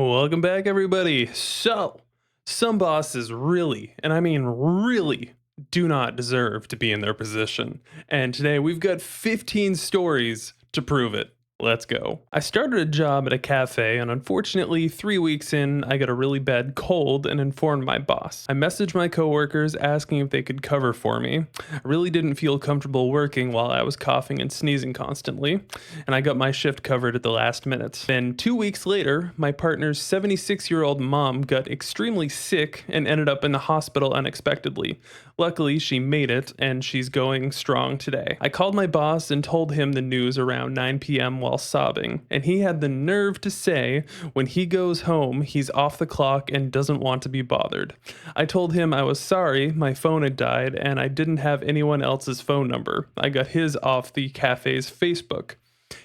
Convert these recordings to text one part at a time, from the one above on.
Welcome back, everybody. So, some bosses really, and I mean really, do not deserve to be in their position. And today we've got 15 stories to prove it. Let's go. I started a job at a cafe, and unfortunately, 3 weeks in, I got a really bad cold and informed my boss. I messaged my coworkers asking if they could cover for me. I really didn't feel comfortable working while I was coughing and sneezing constantly, and I got my shift covered at the last minute. Then 2 weeks later, my partner's 76-year-old mom got extremely sick and ended up in the hospital unexpectedly. Luckily, she made it, and she's going strong today. I called my boss and told him the news around 9 p.m. while sobbing, and he had the nerve to say when he goes home, he's off the clock and doesn't want to be bothered. I told him I was sorry, my phone had died, and I didn't have anyone else's phone number. I got his off the cafe's Facebook.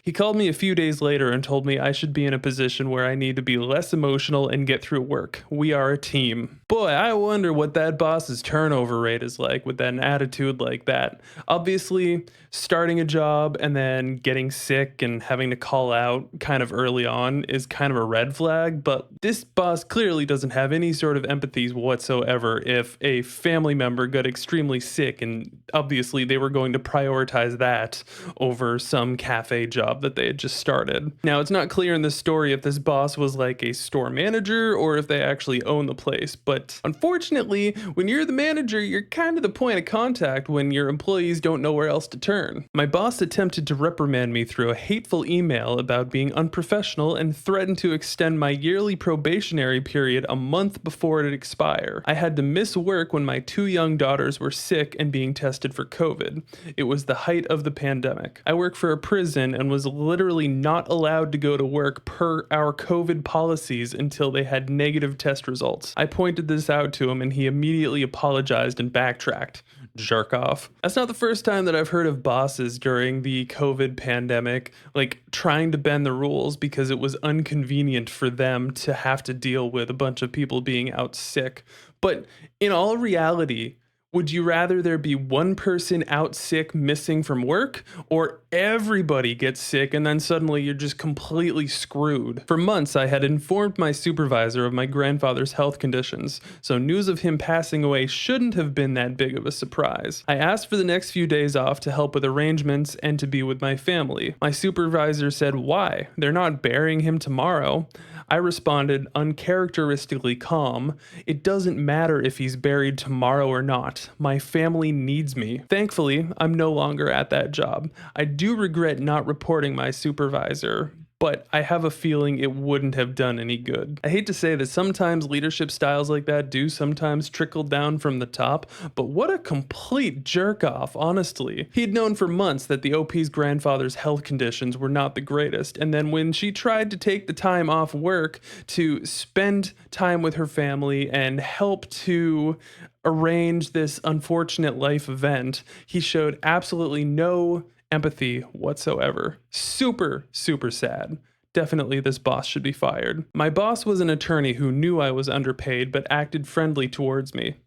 He called me a few days later and told me I should be in a position where I need to be less emotional and get through work. We are a team. Boy, I wonder what that boss's turnover rate is like with an attitude like that. Obviously, starting a job and then getting sick and having to call out kind of early on is kind of a red flag, but this boss clearly doesn't have any sort of empathy whatsoever if a family member got extremely sick, and obviously they were going to prioritize that over some cafe job that they had just started. Now, it's not clear in this story if this boss was like a store manager or if they actually own the place, but unfortunately, when you're the manager, you're kind of the point of contact when your employees don't know where else to turn. My boss attempted to reprimand me through a hateful email about being unprofessional and threatened to extend my yearly probationary period a month before it expire. I had to miss work when my two young daughters were sick and being tested for COVID. It was the height of the pandemic. I work for a prison and was literally not allowed to go to work per our COVID policies until they had negative test results. I pointed this out to him and he immediately apologized and backtracked. Jerk off. That's not the first time that I've heard of bosses during the COVID pandemic, like trying to bend the rules because it was inconvenient for them to have to deal with a bunch of people being out sick. But in all reality, would you rather there be one person out sick missing from work, or everybody gets sick and then suddenly you're just completely screwed? For months, I had informed my supervisor of my grandfather's health conditions, so news of him passing away shouldn't have been that big of a surprise. I asked for the next few days off to help with arrangements and to be with my family. My supervisor said, "Why? They're not burying him tomorrow." I responded, uncharacteristically calm, "It doesn't matter if he's buried tomorrow or not. My family needs me." Thankfully, I'm no longer at that job. I do regret not reporting my supervisor, but I have a feeling it wouldn't have done any good. I hate to say that sometimes leadership styles like that do sometimes trickle down from the top, but what a complete jerk off, honestly. He'd known for months that the OP's grandfather's health conditions were not the greatest, and then when she tried to take the time off work to spend time with her family and help to arrange this unfortunate life event, he showed absolutely no empathy whatsoever. Super, super sad. Definitely this boss should be fired. My boss was an attorney who knew I was underpaid but acted friendly towards me.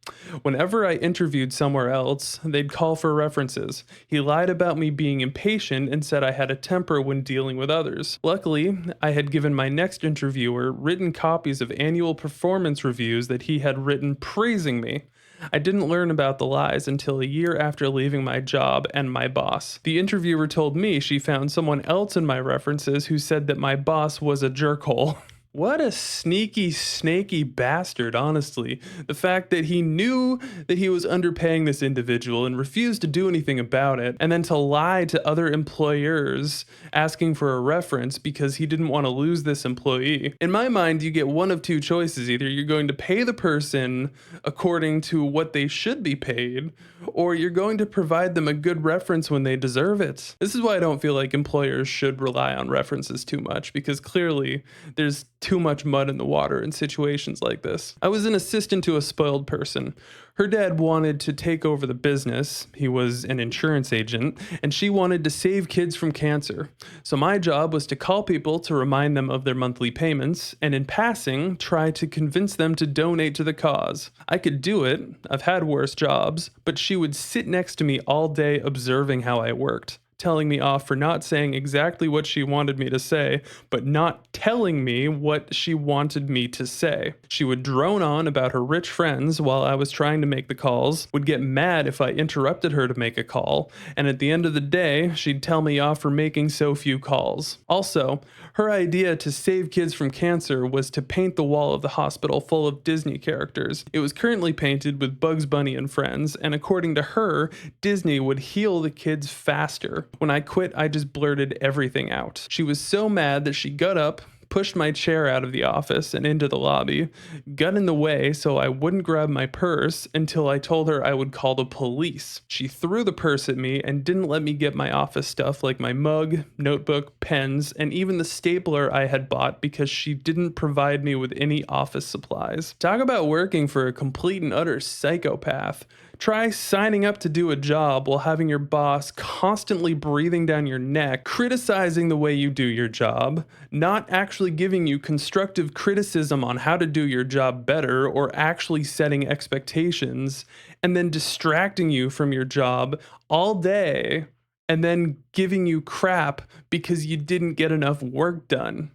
Whenever I interviewed somewhere else, they'd call for references. He lied about me being impatient and said I had a temper when dealing with others. Luckily, I had given my next interviewer written copies of annual performance reviews that he had written praising me. I didn't learn about the lies until a year after leaving my job and my boss. The interviewer told me she found someone else in my references who said that my boss was a jerkhole. What a sneaky, snaky bastard, honestly. The fact that he knew that he was underpaying this individual and refused to do anything about it, and then to lie to other employers asking for a reference because he didn't want to lose this employee. In my mind, you get one of two choices. Either you're going to pay the person according to what they should be paid, or you're going to provide them a good reference when they deserve it. This is why I don't feel like employers should rely on references too much, because clearly there's too much mud in the water in situations like this. I was an assistant to a spoiled person. Her dad wanted to take over the business. He was an insurance agent, and she wanted to save kids from cancer. So my job was to call people to remind them of their monthly payments, and in passing, try to convince them to donate to the cause. I could do it. I've had worse jobs, but she would sit next to me all day observing how I worked. telling me off for not saying exactly what she wanted me to say, but not telling me what she wanted me to say. She would drone on about her rich friends while I was trying to make the calls, would get mad if I interrupted her to make a call, and at the end of the day, she'd tell me off for making so few calls. Also, her idea to save kids from cancer was to paint the wall of the hospital full of Disney characters. It was currently painted with Bugs Bunny and friends, and according to her, Disney would heal the kids faster. When I quit, I just blurted everything out. She was so mad that she got up, pushed my chair out of the office and into the lobby, got in the way so I wouldn't grab my purse until I told her I would call the police. She threw the purse at me and didn't let me get my office stuff like my mug, notebook, pens, and even the stapler I had bought because she didn't provide me with any office supplies. Talk about working for a complete and utter psychopath. Try signing up to do a job while having your boss constantly breathing down your neck, criticizing the way you do your job, not actually giving you constructive criticism on how to do your job better or actually setting expectations, and then distracting you from your job all day and then giving you crap because you didn't get enough work done.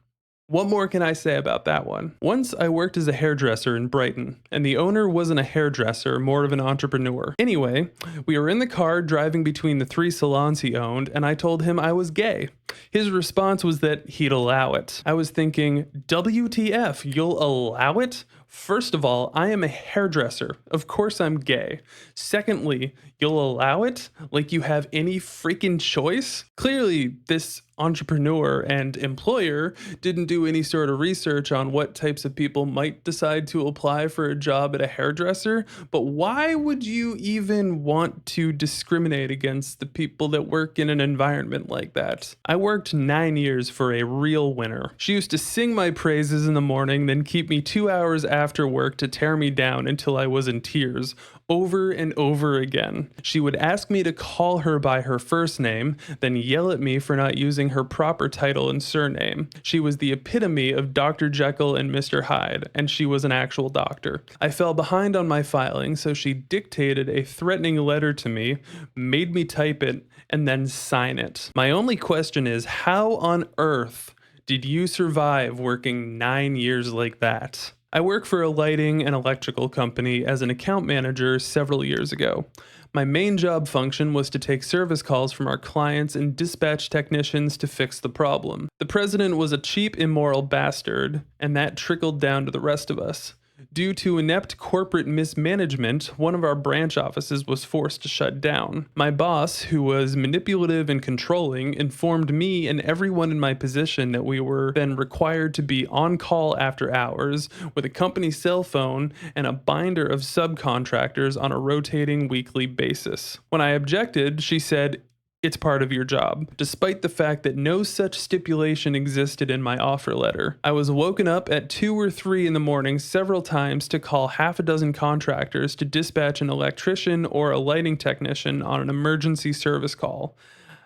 What more can I say about that one? Once I worked as a hairdresser in Brighton, and the owner wasn't a hairdresser, more of an entrepreneur. Anyway, we were in the car driving between the 3 salons he owned, and I told him I was gay. His response was that he'd allow it. I was thinking, WTF, you'll allow it? First of all, I am a hairdresser. Of course I'm gay. Secondly, you'll allow it? Like you have any freaking choice? Clearly, this entrepreneur and employer didn't do any sort of research on what types of people might decide to apply for a job at a hairdresser, but why would you even want to discriminate against the people that work in an environment like that? I worked 9 years for a real winner. She used to sing my praises in the morning, then keep me 2 hours after work to tear me down until I was in tears, over and over again. She would ask me to call her by her first name, then yell at me for not using her proper title and surname. She was the epitome of Dr. Jekyll and Mr. Hyde, and she was an actual doctor. I fell behind on my filing, so she dictated a threatening letter to me, made me type it, and then sign it. My only question is, how on earth did you survive working 9 years like that? I work for a lighting and electrical company as an account manager several years ago. My main job function was to take service calls from our clients and dispatch technicians to fix the problem. The president was a cheap, immoral bastard, and that trickled down to the rest of us. Due to inept corporate mismanagement, one of our branch offices was forced to shut down. My boss, who was manipulative and controlling, informed me and everyone in my position that we were then required to be on call after hours with a company cell phone and a binder of subcontractors on a rotating weekly basis. When I objected, she said, "It's part of your job," despite the fact that no such stipulation existed in my offer letter. I was woken up at 2 or 3 in the morning several times to call half a dozen contractors to dispatch an electrician or a lighting technician on an emergency service call.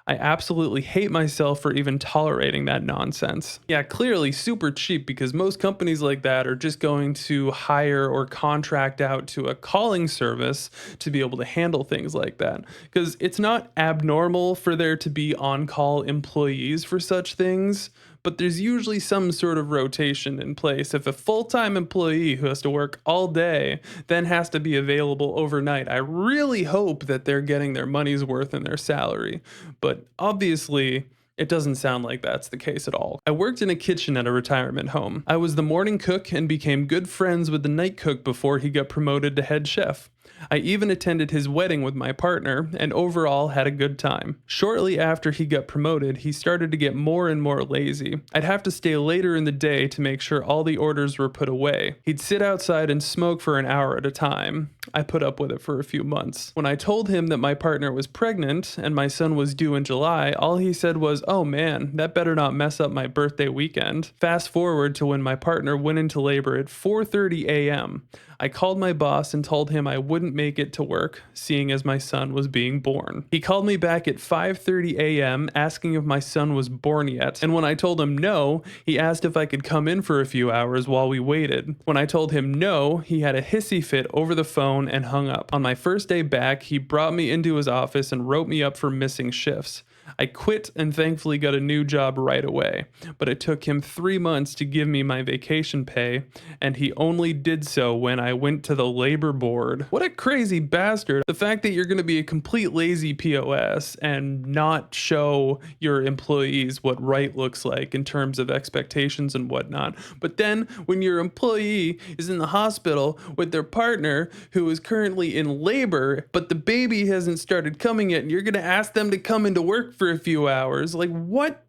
I absolutely hate myself for even tolerating that nonsense. Yeah, clearly super cheap because most companies like that are just going to hire or contract out to a calling service to be able to handle things like that. Because it's not abnormal for there to be on-call employees for such things, but there's usually some sort of rotation in place. If a full-time employee who has to work all day then has to be available overnight, I really hope that they're getting their money's worth in their salary. But obviously, it doesn't sound like that's the case at all. I worked in a kitchen at a retirement home. I was the morning cook and became good friends with the night cook before he got promoted to head chef. I even attended his wedding with my partner and overall had a good time. Shortly after he got promoted, he started to get more and more lazy. I'd have to stay later in the day to make sure all the orders were put away. He'd sit outside and smoke for an hour at a time. I put up with it for a few months. When I told him that my partner was pregnant and my son was due in July, all he said was, "Oh man, that better not mess up my birthday weekend." Fast forward to when my partner went into labor at 4:30 a.m. I called my boss and told him I wouldn't make it to work, seeing as my son was being born. He called me back at 5:30 a.m. asking if my son was born yet, and when I told him no, he asked if I could come in for a few hours while we waited. When I told him no, he had a hissy fit over the phone and hung up. On my first day back, he brought me into his office and wrote me up for missing shifts. I quit and thankfully got a new job right away, but it took him 3 months to give me my vacation pay, and he only did so when I went to the labor board. What a crazy bastard. The fact that you're going to be a complete lazy POS and not show your employees what right looks like in terms of expectations and whatnot. But then when your employee is in the hospital with their partner who is currently in labor, but the baby hasn't started coming yet, and you're going to ask them to come into work for a few hours, like what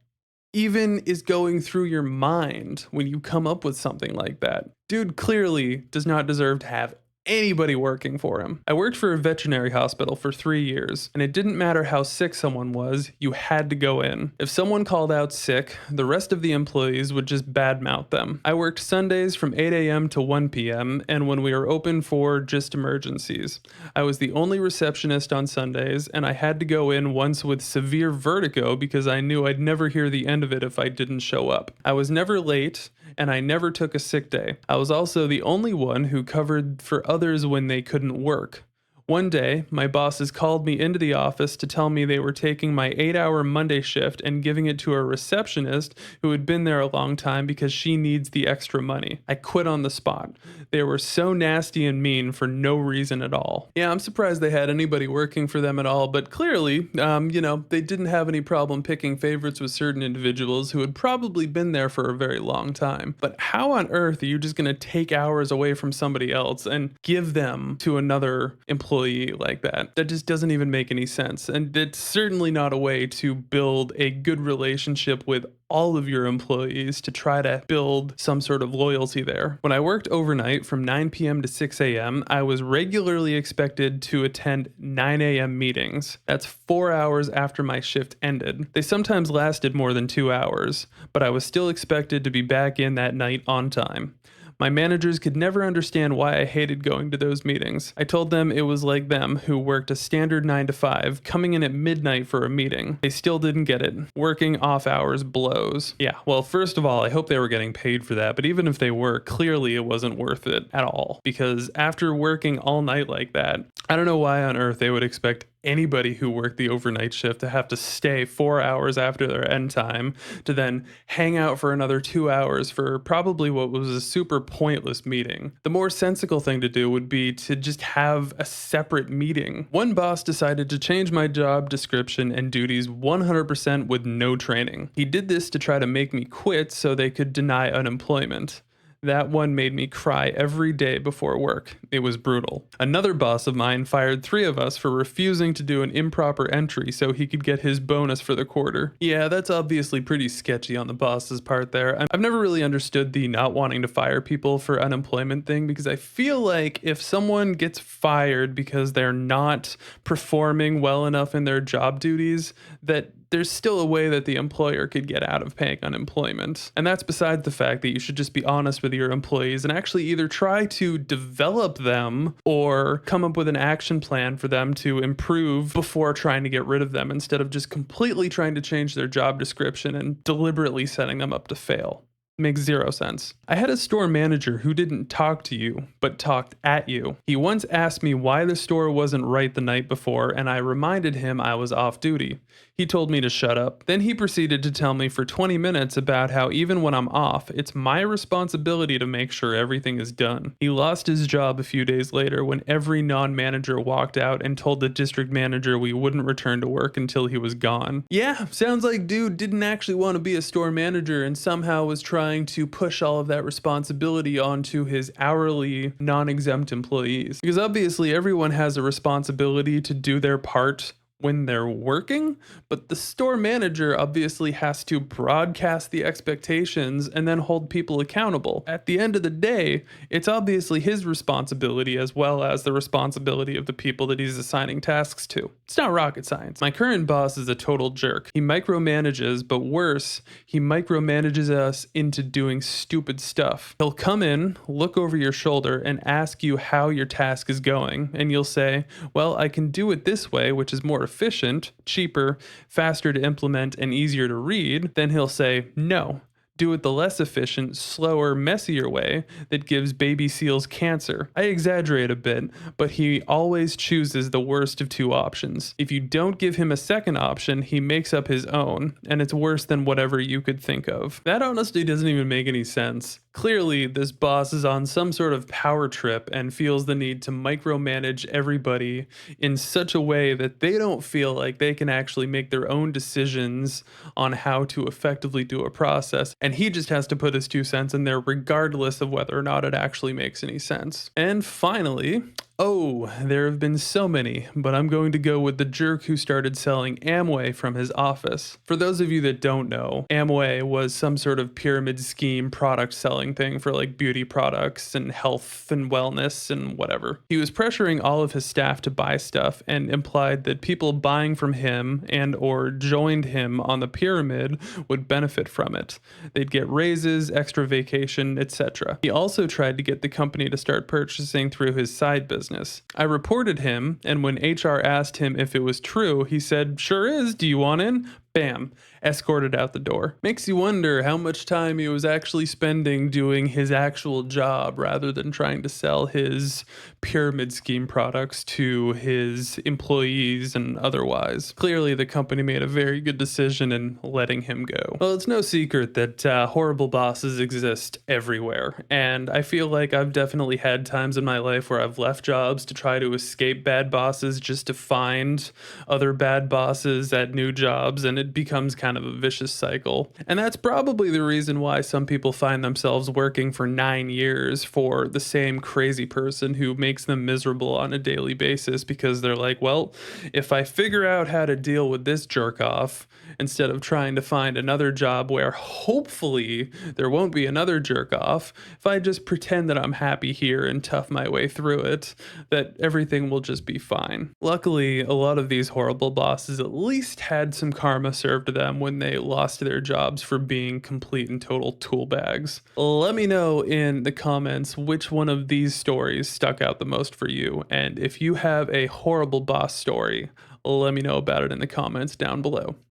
even is going through your mind when you come up with something like that? Dude clearly does not deserve to have anybody working for him. I worked for a veterinary hospital for 3 years, and it didn't matter how sick someone was, you had to go in. If someone called out sick, the rest of the employees would just badmouth them. I worked Sundays from 8 a.m. to 1 p.m., and when we were open for just emergencies. I was the only receptionist on Sundays, and I had to go in once with severe vertigo because I knew I'd never hear the end of it if I didn't show up. I was never late, and I never took a sick day. I was also the only one who covered for others when they couldn't work. One day, my bosses called me into the office to tell me they were taking my 8-hour Monday shift and giving it to a receptionist who had been there a long time because she needs the extra money. I quit on the spot. They were so nasty and mean for no reason at all. Yeah, I'm surprised they had anybody working for them at all, but clearly, they didn't have any problem picking favorites with certain individuals who had probably been there for a very long time. But how on earth are you just going to take hours away from somebody else and give them to another employee like that? That just doesn't even make any sense. And it's certainly not a way to build a good relationship with all of your employees to try to build some sort of loyalty there. When I worked overnight from 9 p.m. to 6 a.m., I was regularly expected to attend 9 a.m. meetings. That's 4 hours after my shift ended. They sometimes lasted more than 2 hours, but I was still expected to be back in that night on time. My managers could never understand why I hated going to those meetings. I told them it was like them, who worked a standard 9 to 5, coming in at midnight for a meeting. They still didn't get it. Working off hours blows. Yeah, well, first of all, I hope they were getting paid for that, but even if they were, clearly it wasn't worth it at all. Because after working all night like that, I don't know why on earth they would expect anybody who worked the overnight shift to have to stay 4 hours after their end time to then hang out for another 2 hours for probably what was a super pointless meeting. The more sensible thing to do would be to just have a separate meeting. One boss decided to change my job description and duties 100% with no training. He did this to try to make me quit so they could deny unemployment. That one made me cry every day before work. It was brutal. Another boss of mine fired 3 of us for refusing to do an improper entry so he could get his bonus for the quarter. Yeah, that's obviously pretty sketchy on the boss's part there. I've never really understood the not wanting to fire people for unemployment thing, because I feel like if someone gets fired because they're not performing well enough in their job duties, that there's still a way that the employer could get out of paying unemployment. And that's besides the fact that you should just be honest with your employees and actually either try to develop them or come up with an action plan for them to improve before trying to get rid of them, instead of just completely trying to change their job description and deliberately setting them up to fail. Makes zero sense. I had a store manager who didn't talk to you, but talked at you. He once asked me why the store wasn't right the night before, and I reminded him I was off duty. He told me to shut up. Then he proceeded to tell me for 20 minutes about how even when I'm off, it's my responsibility to make sure everything is done. He lost his job a few days later when every non-manager walked out and told the district manager we wouldn't return to work until he was gone. Yeah, sounds like dude didn't actually want to be a store manager and somehow was trying to push all of that responsibility onto his hourly non-exempt employees. Because obviously everyone has a responsibility to do their part when they're working, but the store manager obviously has to broadcast the expectations and then hold people accountable. At the end of the day, it's obviously his responsibility as well as the responsibility of the people that he's assigning tasks to. It's not rocket science. My current boss is a total jerk. He micromanages, but worse, he micromanages us into doing stupid stuff. He'll come in, look over your shoulder, and ask you how your task is going, and you'll say, well, I can do it this way, which is more efficient, cheaper, faster to implement, and easier to read. Then he'll say, no, do it the less efficient, slower, messier way that gives baby seals cancer. I exaggerate a bit, but he always chooses the worst of two options. If you don't give him a second option, he makes up his own, and it's worse than whatever you could think of. That honestly doesn't even make any sense. Clearly, this boss is on some sort of power trip and feels the need to micromanage everybody in such a way that they don't feel like they can actually make their own decisions on how to effectively do a process. And he just has to put his 2 cents in there, regardless of whether or not it actually makes any sense. And finally, oh, there have been so many, but I'm going to go with the jerk who started selling Amway from his office. For those of you that don't know, Amway was some sort of pyramid scheme product selling thing for like beauty products and health and wellness and whatever. He was pressuring all of his staff to buy stuff and implied that people buying from him and or joined him on the pyramid would benefit from it. They'd get raises, extra vacation, etc. He also tried to get the company to start purchasing through his side business. I reported him, and when HR asked him if it was true, he said, "Sure is, do you want in?" Bam, escorted out the door. Makes you wonder how much time he was actually spending doing his actual job rather than trying to sell his pyramid scheme products to his employees and otherwise. Clearly, the company made a very good decision in letting him go. Well, it's no secret that horrible bosses exist everywhere, and I feel like I've definitely had times in my life where I've left jobs to try to escape bad bosses just to find other bad bosses at new jobs, and it becomes kind of a vicious cycle. And that's probably the reason why some people find themselves working for 9 years for the same crazy person who makes them miserable on a daily basis, because they're like, well, if I figure out how to deal with this jerk off instead of trying to find another job where hopefully there won't be another jerk off, if I just pretend that I'm happy here and tough my way through it, that everything will just be fine. Luckily, a lot of these horrible bosses at least had some karma served to them when they lost their jobs for being complete and total tool bags. Let me know in the comments which one of these stories stuck out the most for you, and if you have a horrible boss story, let me know about it in the comments down below.